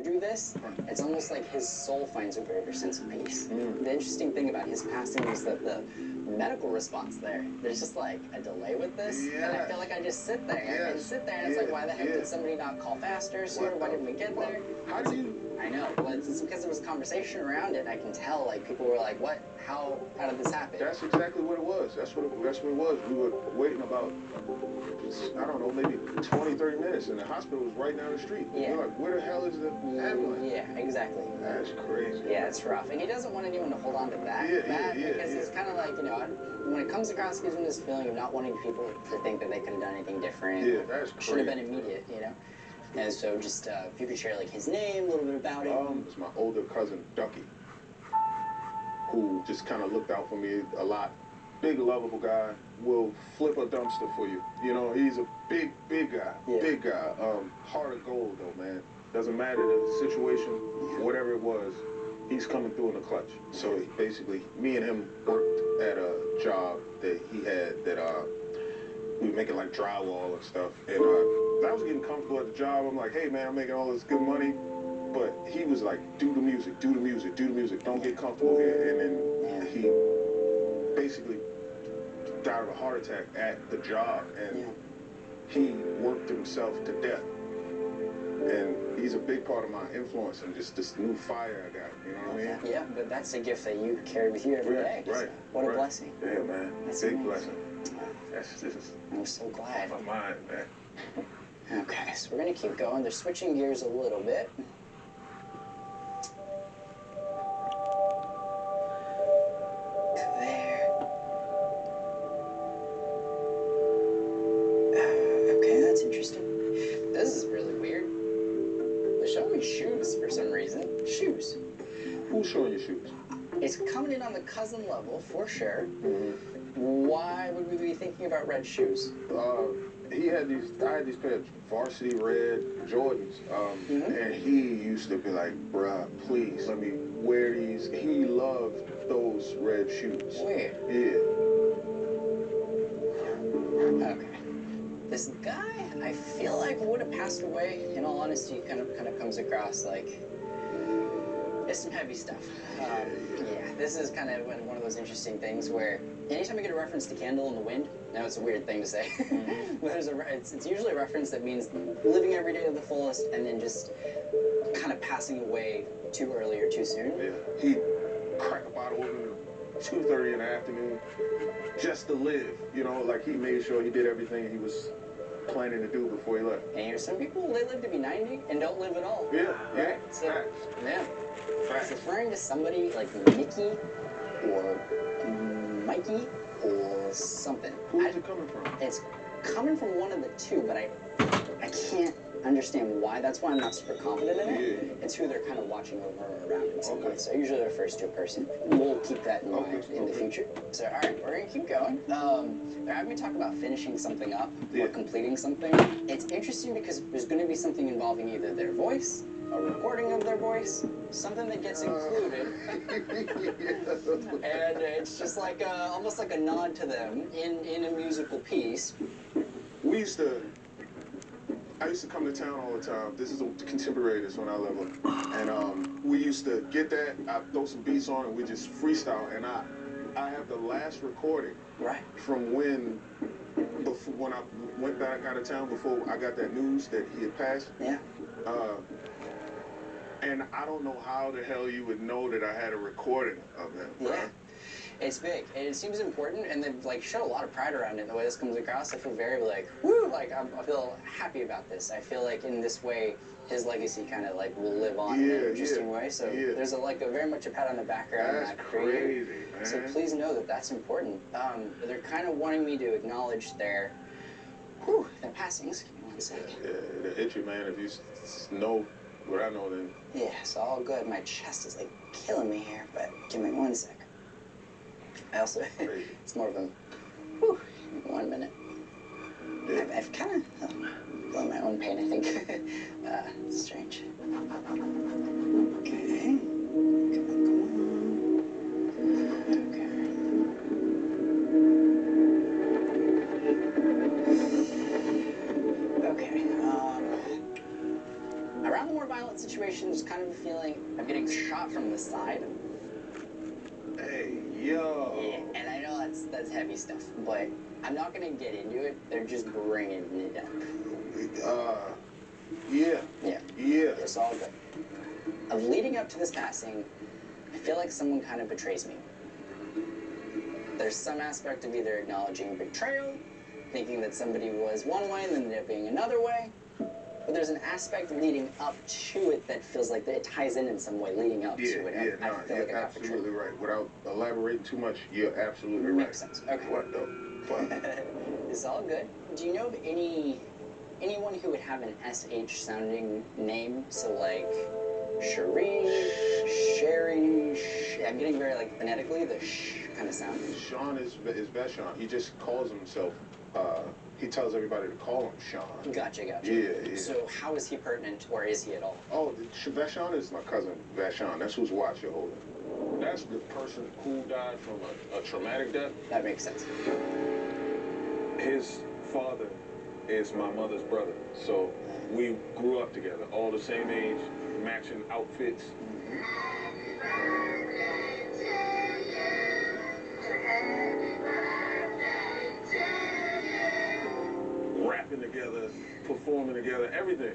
do this, it's almost like his soul finds a greater sense of peace. The interesting thing about his passing is that the medical response there's just like a delay with this, and I feel like I just sit there and sit there, and it's like, why the heck did somebody not call faster sooner? Why didn't we get there? How do you? I know. Well, it's because there was conversation around it. I can tell, like, people were like, what? How did this happen? That's exactly what it was. That's what it was. We were waiting about, I don't know, maybe 20, 30 minutes, and the hospital was right down the street. Yeah. We're like, where the hell is the ambulance? Yeah, exactly. That's crazy. Yeah, it's rough. And he doesn't want anyone to hold on to that. Because it's kind of like, you know, when it comes across, it gives him this feeling of not wanting people to think that they could have done anything different. Yeah, that's crazy. Should have been immediate, you know? And so just, if you could share, like, his name, a little bit about it. It's my older cousin, Ducky, who just kind of looked out for me a lot. Big, lovable guy, will flip a dumpster for you. You know, he's a big guy, big guy. Heart of gold, though, man. Doesn't matter the situation, whatever it was, he's coming through in the clutch. So basically, me and him worked at a job that he had that we were making like drywall and stuff. And I was getting comfortable at the job. I'm like, hey man, I'm making all this good money. But he was like, do the music, do the music, do the music. Don't get comfortable here. And then he basically died of a heart attack at the job. And he worked himself to death. And he's a big part of my influence and just this new fire I got, you know what I mean? Yeah, but that's a gift that you carry with you every day. Right. So what a blessing. Yeah, man. That's big amazing. blessing. This is I'm so glad. on my mind, man. Okay, so we're going to keep going. They're switching gears a little bit. There. Okay, that's interesting. This is really weird. They're showing shoes for some reason. Shoes. Who's showing you shoes? It's coming in on the cousin level, for sure. Why would we be thinking about red shoes? I had these pair of varsity red Jordans, and he used to be like, bruh, please let me wear these. He loved those red shoes. Weird. Yeah. Okay. This guy, I feel like would have passed away. In all honesty, kind of comes across like it's some heavy stuff. Yeah, this is kind of one of those interesting things where anytime I get a reference to Candle in the Wind, now it's a weird thing to say, but it's usually a reference that means living every day to the fullest and then just kind of passing away too early or too soon. Yeah. He'd crack a bottle open at 2:30 in the afternoon just to live. You know, like he made sure he did everything he was planning to do before he left. And here's some people, they live to be 90 and don't live at all. Yeah, right? So, yeah. It's referring to somebody like Mickey or Mikey or something. Who's it coming from? It's coming from one of the two, but I can't understand why. That's why I'm not super confident in it. Yeah. It's who they're kind of watching over or around in some way. So usually they're first to a person. We'll keep that in mind in the future. So, all right, we're going to keep going. They're having me talk about finishing something up or completing something. It's interesting because there's going to be something involving either their voice, a recording of their voice, something that gets included, and it's just like almost like a nod to them in a musical piece. I used to come to town all the time. This is a contemporary that's on our level, and we used to get that. I throw some beats on, and we just freestyle. And I have the last recording from when I went back out of town before I got that news that he had passed. Yeah. And I don't know how the hell you would know that I had a recording of him. Yeah. It's big, and it seems important, and they've like showed a lot of pride around it. The way this comes across, I feel very like, woo, like I feel happy about this. I feel like in this way, his legacy kind of like will live on in an interesting way. So there's a very much a pat on the back around that crazy, man. So please know that that's important. They're kind of wanting me to acknowledge their passings. Give me one second. Yeah, it'll hit you, man. If you know what I know, then. Yeah, it's all good. My chest is like killing me here, but give me 1 second. I also, it's more of a, 1 minute. I've kind of blown my own pain, I think. It's strange. Okay. Come on. Okay. Around the more more violent situations, kind of a feeling of getting shot from the side. Hey, yo. Yeah, and I know that's heavy stuff, but I'm not gonna get into it. They're just bringing it up. Yeah. Yeah. Yeah. It's all good. Of leading up to this passing, I feel like someone kind of betrays me. There's some aspect of either acknowledging betrayal, thinking that somebody was one way and then ended up being another way, but there's an aspect leading up to it that feels like it ties in some way leading up to it. Yeah, no, you're absolutely right. Without elaborating too much, you're absolutely right. Makes sense. Okay. What the fuck? It's all good. Do you know of anyone who would have an SH sounding name? So like Cherie, Sherry, I'm getting very like phonetically the sh kind of sound. Sean is Vashon. He just calls himself, he tells everybody to call him Sean. Gotcha. Yeah. So how is he pertinent, or is he at all? Oh, Vashon is my cousin Vashon. That's whose watch you're holding. That's the person who died from a traumatic death. That makes sense. His father is my mother's brother. So we grew up together, all the same age, matching outfits. Rapping together, performing together, everything.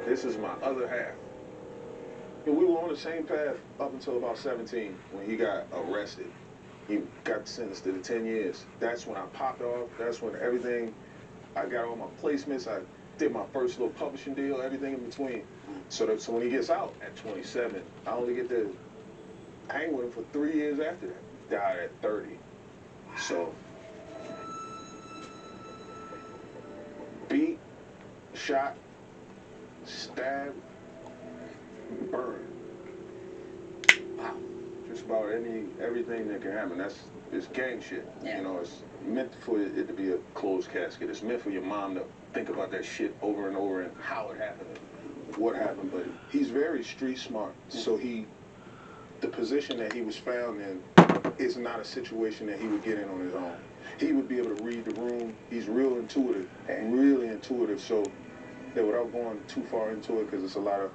This is my other half. And we were on the same path up until about 17 when he got arrested. He got sentenced to the 10 years. That's when I popped off. That's when everything, I got all my placements. I did my first little publishing deal, everything in between. So when he gets out at 27, I only get to hang with him for 3 years after that. Died at 30. So, beat, shot, stabbed, burned. Wow. Just about everything that can happen. It's gang shit. Yeah. You know, it's meant for it to be a closed casket. It's meant for your mom to think about that shit over and over and how it happened and what happened. But he's very street smart. So the position that he was found in is not a situation that he would get in on his own. He would be able to read the room. He's real intuitive and really intuitive. So that without going too far into it, because it's a lot of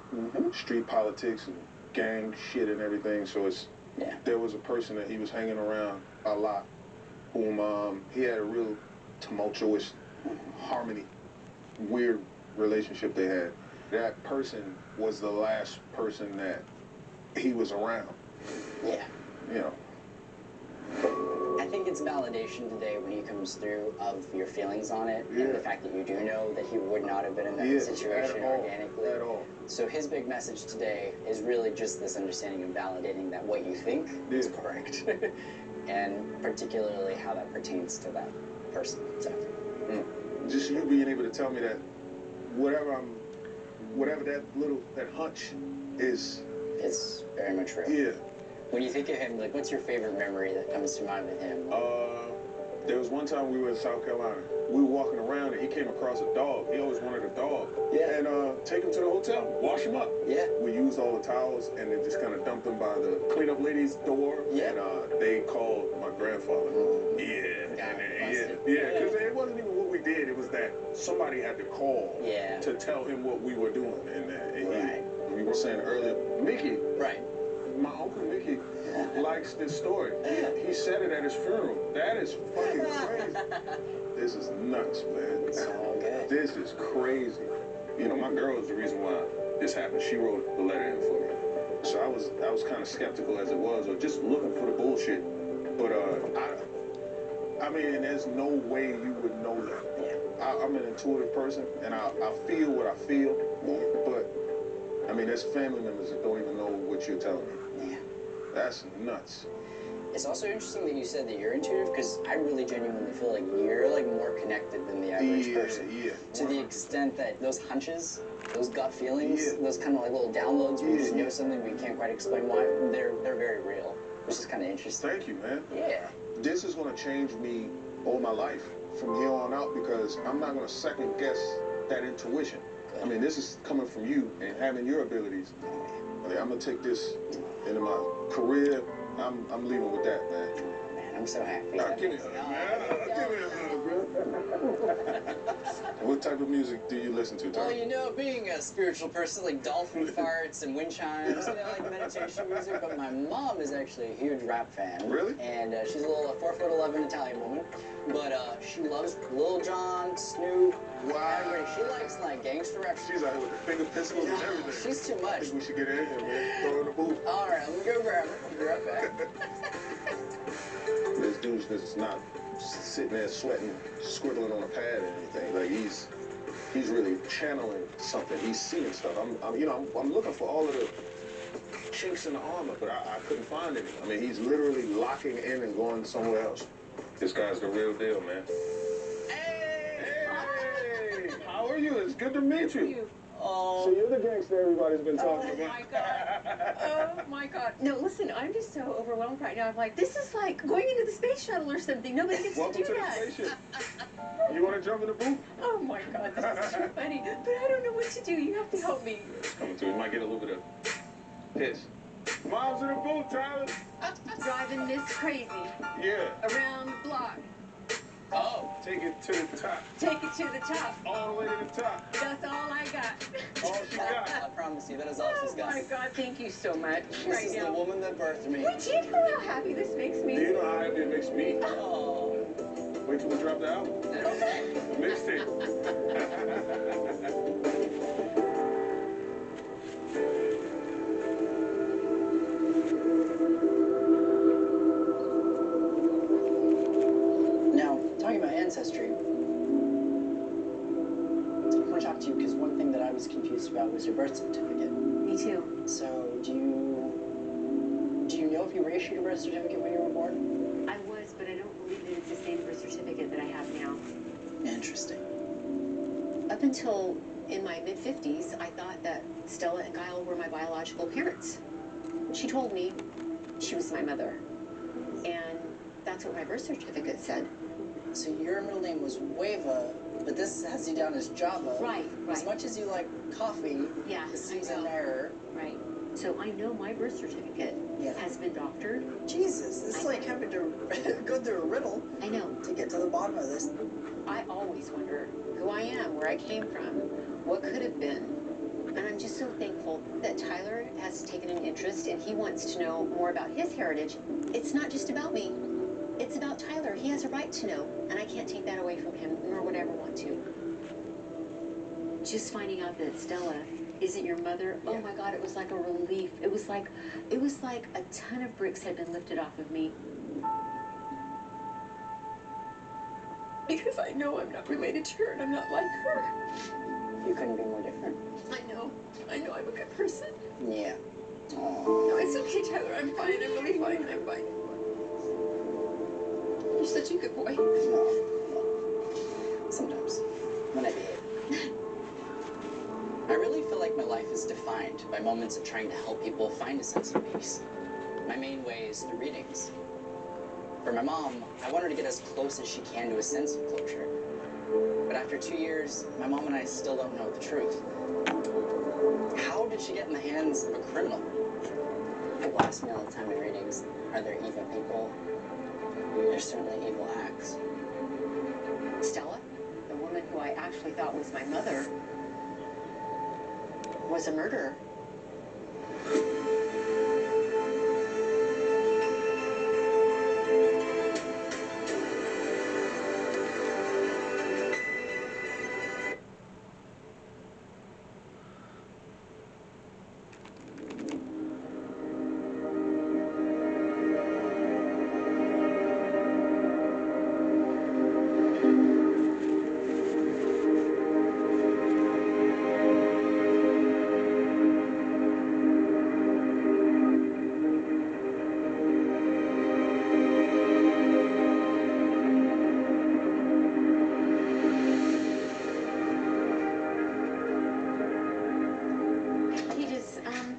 street politics and gang shit and everything. So there was a person that he was hanging around a lot, whom he had a real tumultuous harmony, weird relationship they had. That person was the last person that he was around. Yeah. You know. I think it's validation today when he comes through of your feelings on it, and the fact that you do know that he would not have been in that situation organically. At all. So his big message today is really just this understanding of validating that what you think is correct, and particularly how that pertains to that person. So, just you being able to tell me that whatever that hunch is. It's very much real. Yeah. When you think of him, like, what's your favorite memory that comes to mind with him? There was one time we were in South Carolina. We were walking around and he came across a dog. He always wanted a dog. Yeah. And take him to the hotel, wash him up. Yeah. We used all the towels and then just kind of dumped them by the cleanup lady's door. Yeah. And they called my grandfather. Because it wasn't even what we did. It was that somebody had to call to tell him what we were doing. And we were saying earlier, Mickey. Right. My uncle Mickey likes this story. He said it at his funeral. That is fucking crazy. This is nuts, man. It's all good. This is crazy. You know, my girl is the reason why this happened. She wrote the letter in for me. So I was kind of skeptical as it was, or just looking for the bullshit. But I mean, there's no way you would know that. Yeah. I'm an intuitive person, and I feel what I feel. But I mean, there's family members that don't even know what you're telling me. Yeah. That's nuts. It's also interesting that you said that you're intuitive, because I really genuinely feel like you're like more connected than the average person. Yeah. To the extent that those hunches, those gut feelings, those kind of like little downloads where you just know something but you can't quite explain why, they're very real, which is kind of interesting. Thank you, man. Yeah. This is going to change me all my life from here on out, because I'm not going to second guess that intuition. I mean, this is coming from you and having your abilities. Like, I'm gonna take this into my career. I'm leaving with that, man. Man, I'm so happy. Give me a hug, man. Give me a hug, bro. What type of music do you listen to, Tyler? Well, you know, being a spiritual person, like dolphin farts and wind chimes, you know, like meditation music. But my mom is actually a huge rap fan. Really? And she's a little 4'11" Italian woman. But she loves Lil Jon, Snoop, everybody. She likes like gangster rap. She's out here with the finger pistols and everything. She's too much. I think we should get in here, man. Throw her in the booth. All right, let me go grab her. I'll be right back. This dude's just not sitting there sweating, scribbling on a pad or anything. Like he's really channeling something. He's seeing stuff. I'm looking for all of the chinks in the armor, but I couldn't find any. I mean, he's literally locking in and going somewhere else. This guy's the real deal, man. Hey! How are you? It's good to meet you. Oh. So you're the gangster everybody's been talking about. Oh my God. Oh my God. No, listen, I'm just so overwhelmed right now. I'm like, this is like going into the space shuttle or something. Nobody gets Welcome to do to that. the spaceship. You want to jump in the booth? Oh my God, this is too funny. But I don't know what to do. You have to help me. It's coming through. You might get a little bit of piss. Mom's in the booth, Tyler. Driving this crazy. Yeah. Around the block. Oh. Take it to the top. Take it to the top. All the way to the top. That's all I got. All she got. I promise you, that is all she's Oh got. my God, thank you so much. This is the woman that birthed me. Would you know how happy this makes me? Do you know how happy it makes me? Oh. Wait till we drop the album. Mixtape. Now, talking about ancestry, I want to talk to you because one thing that I was confused about was your birth certificate. Me too. So, do you know if you were issued a birth certificate when you were born? I was, but I don't believe that it's the same birth certificate that I have now. Interesting. Up until in my mid-50s, I thought that Stella and Kyle were my biological parents. She told me she was my mother. And that's what my birth certificate said. So your middle name was Wava, but this has you down as Java. Right. As much as you like coffee, Yeah, this I seems know. an error. Right. So I know my birth certificate has been doctored. Jesus, this is like having to go through a riddle I know. to get to the bottom of this. I always wonder who I am, where I came from, what could have been. And I'm just so thankful that Tyler has taken an interest and he wants to know more about his heritage. It's not just about me. It's about Tyler. He has a right to know, and I can't take that away from him, nor would I ever want to. Just finding out that Stella isn't your mother, oh my God, it was like a relief. It was like a ton of bricks had been lifted off of me. Because I know I'm not related to her and I'm not like her. You couldn't be more different. I know I'm a good person. Yeah. Aww. No, it's okay, Tyler, I'm fine, I'm really fine, I'm fine. You're such a good boy. No. Sometimes. When I behave. I really feel like my life is defined by moments of trying to help people find a sense of peace. My main way is through readings. For my mom, I want her to get as close as she can to a sense of closure. But after 2 years, my mom and I still don't know the truth. How did she get in the hands of a criminal? People ask me all the time in readings, are there evil people? There's certainly evil acts. Stella, the woman who I actually thought was my mother, was a murderer.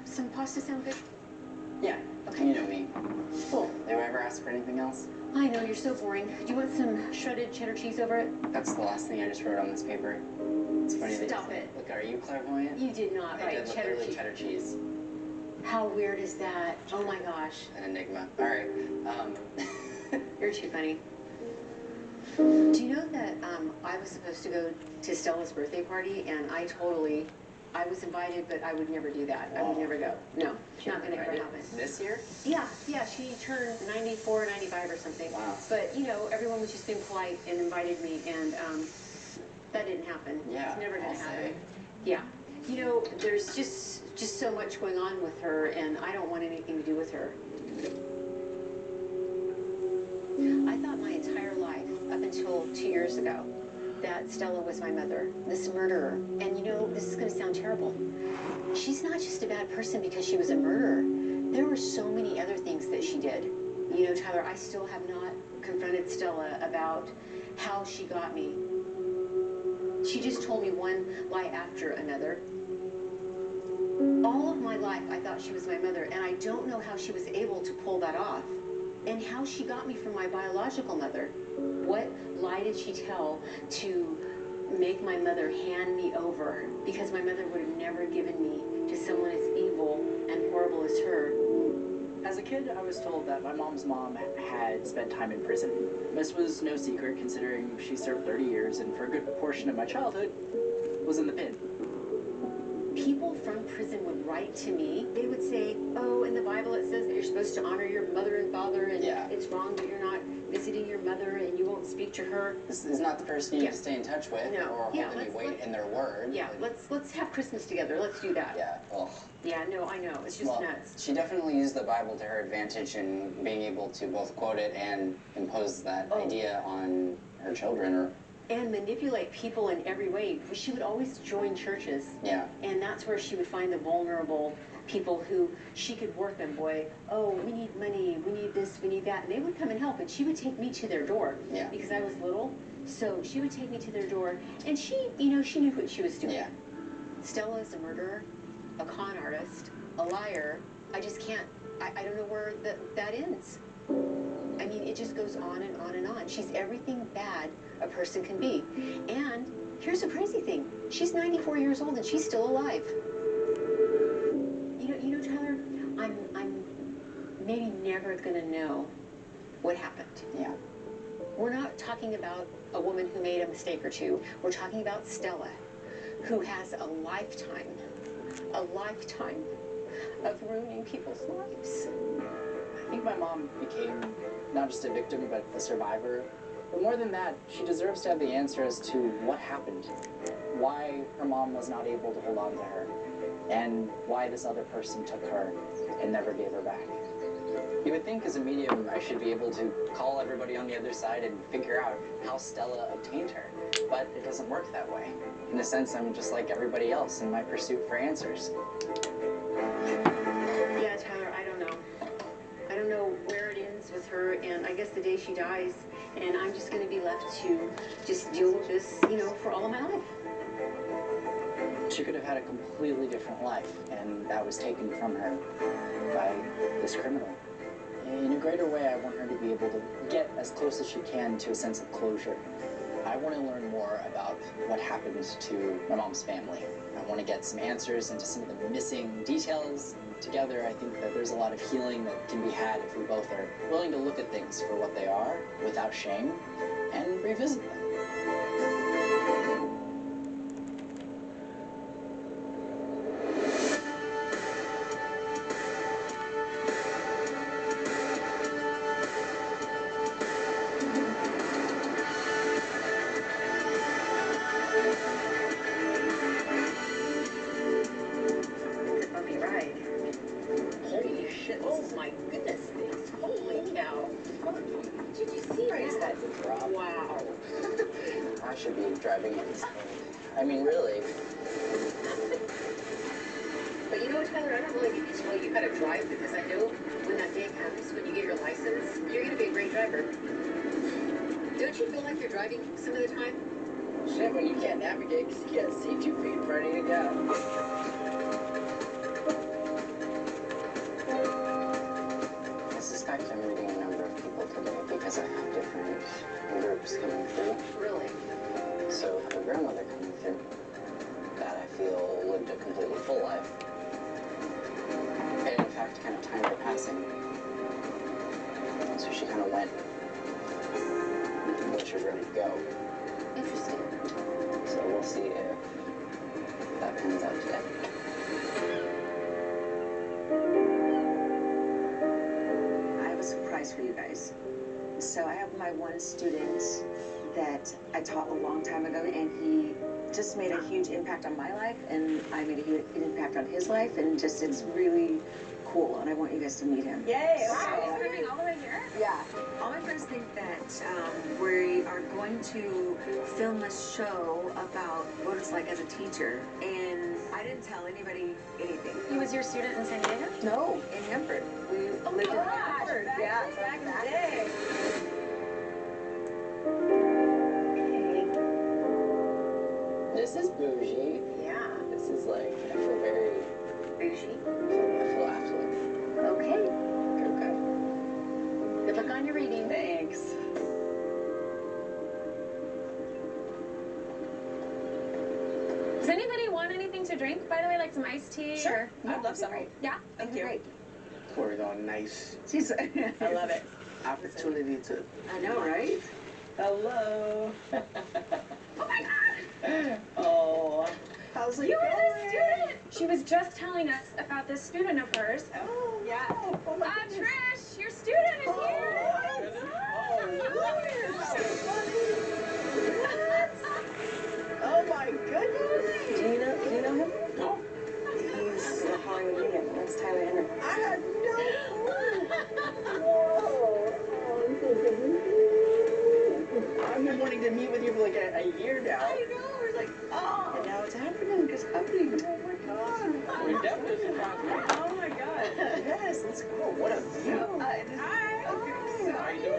Some pasta sound good? Yeah, Okay. you know me. Cool. Do I ever ask for anything else? I know, you're so boring. Do you want some shredded cheddar cheese over it? That's the last thing I just wrote on this paper. It's funny that Stop you it. Look, are you clairvoyant? You did not I write did cheddar literally cheese. cheddar cheese. How weird is that? Oh my gosh. An enigma. All right. You're too funny. Do you know that I was supposed to go to Stella's birthday party, and I was invited, but I would never do that. I would never go. No, it's not going to ever happen. This year? Yeah, she turned 94, 95 or something. Wow. But, you know, everyone was just being polite and invited me, and that didn't happen. Yeah, It's never going to happen. say. Yeah. You know, there's just so much going on with her, and I don't want anything to do with her. I thought my entire life, up until 2 years ago, that Stella was my mother, this murderer. And you know, this is going to sound terrible. She's not just a bad person because she was a murderer. There were so many other things that she did. You know, Tyler, I still have not confronted Stella about how she got me. She just told me one lie after another. All of my life, I thought she was my mother, and I don't know how she was able to pull that off. And how she got me from my biological mother. What lie did she tell to make my mother hand me over? Because my mother would have never given me to someone as evil and horrible as her. As a kid, I was told that my mom's mom had spent time in prison. This was no secret, considering she served 30 years and for a good portion of my childhood was in the pen. People from prison would write to me. They would say, oh, in the Bible it says that you're supposed to honor your mother and father, and it's wrong that you're not visiting your mother and you won't speak to her. This is not the person you need to stay in touch with or hold any weight in their word. Yeah, let's have Christmas together. Let's do that. Yeah, ugh. Yeah, no, I know. It's just nuts. She definitely used the Bible to her advantage in being able to both quote it and impose that idea on her children. And manipulate people in every way. She would always join churches. Yeah. And that's where she would find the vulnerable people who she could work them, boy. Oh, we need money, we need this, we need that. And they would come and help, and she would take me to their door. Yeah. Because I was little. So she would take me to their door, and she, you know, she knew what she was doing. Yeah. Stella is a murderer, a con artist, a liar. I just can't, I don't know where that ends. I mean, it just goes on and on and on. She's everything bad a person can be. And here's the crazy thing. She's 94 years old and she's still alive. You know, Tyler, I'm maybe never gonna know what happened. Yeah. We're not talking about a woman who made a mistake or two. We're talking about Stella, who has a lifetime of ruining people's lives. I think my mom became not just a victim, but a survivor. But more than that, she deserves to have the answer as to what happened, why her mom was not able to hold on to her, and why this other person took her and never gave her back. You would think as a medium I should be able to call everybody on the other side and figure out how Stella obtained her, but it doesn't work that way. In a sense, I'm just like everybody else in my pursuit for answers. Yeah, Tyler, I don't know. I don't know where it ends with her, and I guess the day she dies, and I'm just going to be left to just deal with this, you know, for all of my life. She could have had a completely different life, and that was taken from her by this criminal. In a greater way, I want her to be able to get as close as she can to a sense of closure. I want to learn more about what happened to my mom's family. I want to get some answers into some of the missing details. Together, I think that there's a lot of healing that can be had if we both are willing to look at things for what they are without shame and revisit them. Wow. I should be driving at this point. I mean, really. But you know what, Tyler, I don't really need to tell you how to drive because I know when that day comes, when you get your license, you're going to be a great driver. Don't you feel like you're driving some of the time? Shit, when you can't navigate because you can't see 2 feet in front of you, yeah. I suspect I'm meeting a number of people today because I have different groups coming through. Really? So I have a grandmother coming through that I feel lived a completely full life. And in fact, kind of timed her passing. So she kind of went is ready to go. Interesting. So we'll see if that pans out today. I have a surprise for you guys. So I have my one student that I taught a long time ago, and he just made a huge impact on my life, and I made a huge impact on his life, and just it's really cool, and I want you guys to meet him. Yay! Wow, He's moving all the way here? Yeah. All my friends think that we are going to film a show about what it's like as a teacher, and I didn't tell anybody anything. He was your student in San Diego? No, in Hanford. We lived in Hanford. Yeah, back in the day. This is bougie. Yeah. This is like, I feel very, Bougie. I feel affluent. Okay. Okay. Good luck on your reading. Thanks. Does anybody want anything to drink, by the way, like some iced tea? Sure. Or... I'd love some. Yeah? Thank you. Great. Pouring on nice She's, I love it. opportunity to. I know, right? Hello. Oh my god! Oh. How's it You were going? the student! She was just telling us about this student of hers. Oh, Yeah. Oh my goodness. Trish, your student is here! Oh my goodness. Do you know him? No. He's the Hollywood medium. That's Tyler Henry. I had no clue. I've been wanting to meet with you for like a year now. I know. We're like, oh. And now it's happening. It's happening. Oh my god. We definitely should talk about it. Oh my god. Yes, let's go. What a view. Hi. How you doing?